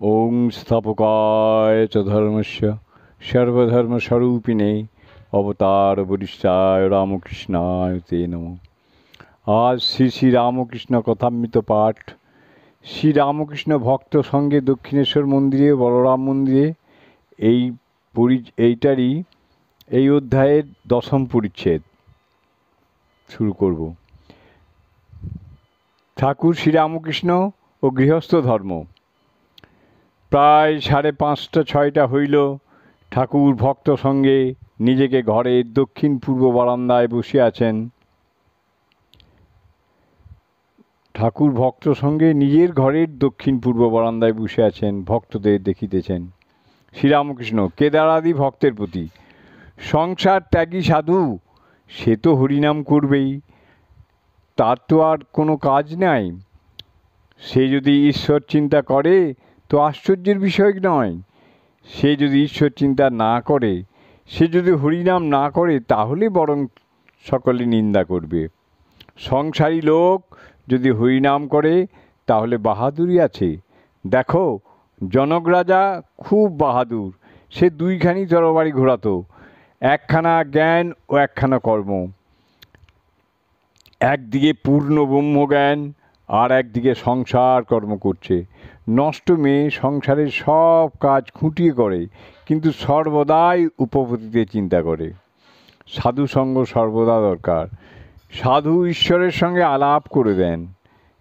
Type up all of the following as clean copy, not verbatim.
ওং স্থাপকায় চ ধর্মস্য সর্বধর্মস্বরূপিণে অবতার বরিষ্ঠায় রামকৃষ্ণায় তে নমঃ। আজ শ্রী শ্রী রামকৃষ্ণ কথামৃত পাঠ। শ্রী রামকৃষ্ণ ভক্ত সঙ্গে দক্ষিণেশ্বর মন্দিরে, বলরাম মন্দিরে, এইটারই এই অধ্যায়ের 10ম পরিচ্ছেদ শুরু করব। ঠাকুর শ্রীরামকৃষ্ণ ও গৃহস্থ ধর্ম। প্রায় 5:30-6টা হইল। ঠাকুর ভক্ত সঙ্গে নিজেকে ঘরের দক্ষিণ পূর্ব বারান্দায় বসে আছেন। ঠাকুর ভক্ত সঙ্গে নিজের ঘরের দক্ষিণ পূর্ব বারান্দায় বসে আছেন, ভক্তদের দেখিতেছেন। শ্রীরামকৃষ্ণ কেদারাদি ভক্তের প্রতি: সংসার ত্যাগী সাধু, সে তো হরিনাম করবেই, তার তো আর কোনো কাজ নাই। সে যদি ঈশ্বর চিন্তা করে তো আশ্চর্যের বিষয় নয়। সে যদি ঈশ্বর চিন্তা না করে, সে যদি হরিনাম না করে, তাহলে বরং সকলে নিন্দা করবে। সংসারী লোক যদি হরিনাম করে তাহলে বাহাদুরি আছে। দেখো, জনক রাজা খুব বাহাদুর। সে 2খানি তরবারি ঘোরাতো, একখানা জ্ঞান ও একখানা কর্ম। একদিকে পূর্ণ ব্রহ্মজ্ঞান, আর একদিকে সংসার কর্ম করছে। নষ্ট মেয়ে সংসারের সব কাজ খুঁটিয়ে করে, কিন্তু সর্বদাই উপপতিতে চিন্তা করে। সাধু সঙ্গ সর্বদা দরকার। সাধু ঈশ্বরের সঙ্গে আলাপ করে দেন।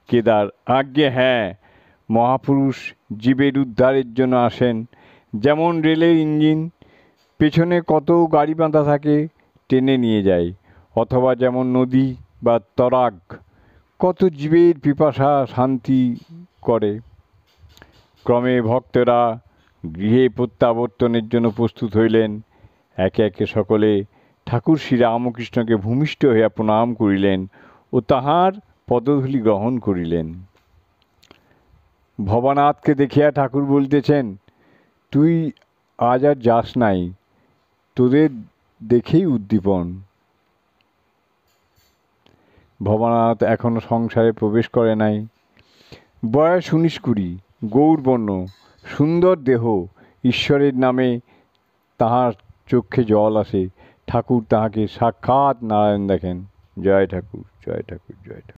কেদার: আজ্ঞে হ্যাঁ, মহাপুরুষ জীবের উদ্ধারের জন্য আসেন। যেমন রেলের ইঞ্জিন, পেছনে কত গাড়ি বাঁধা থাকে, টেনে নিয়ে যায়। অথবা যেমন নদী বা তরাগ, কত জীবের পিপাসা শান্তি করে। ক্রমে ভক্তরা গৃহে প্রত্যাবর্তনের জন্য প্রস্তুত হইলেন। একে একে সকলে ঠাকুর শ্রীরামকৃষ্ণকে ভূমিষ্ঠ হইয়া প্রণাম করিলেন ও তাঁহার পদধূলি গ্রহণ করিলেন। ভবানাথকে দেখিয়া ঠাকুর বলিতেছেন, তুই আজ আর যাস নাই, তোদের দেখেই উদ্দীপন। ভবানাথ এখনো সংসারে প্রবেশ করে নাই। বয়স 19-20, গৌরবর্ণ, সুন্দর দেহ। ঈশ্বরের নামে তাহার চক্ষে জল আসে। ঠাকুর তাহাকে সাক্ষাৎ নারায়ণ দেখেন। জয় ঠাকুর, জয় ঠাকুর, জয় ঠাকুর।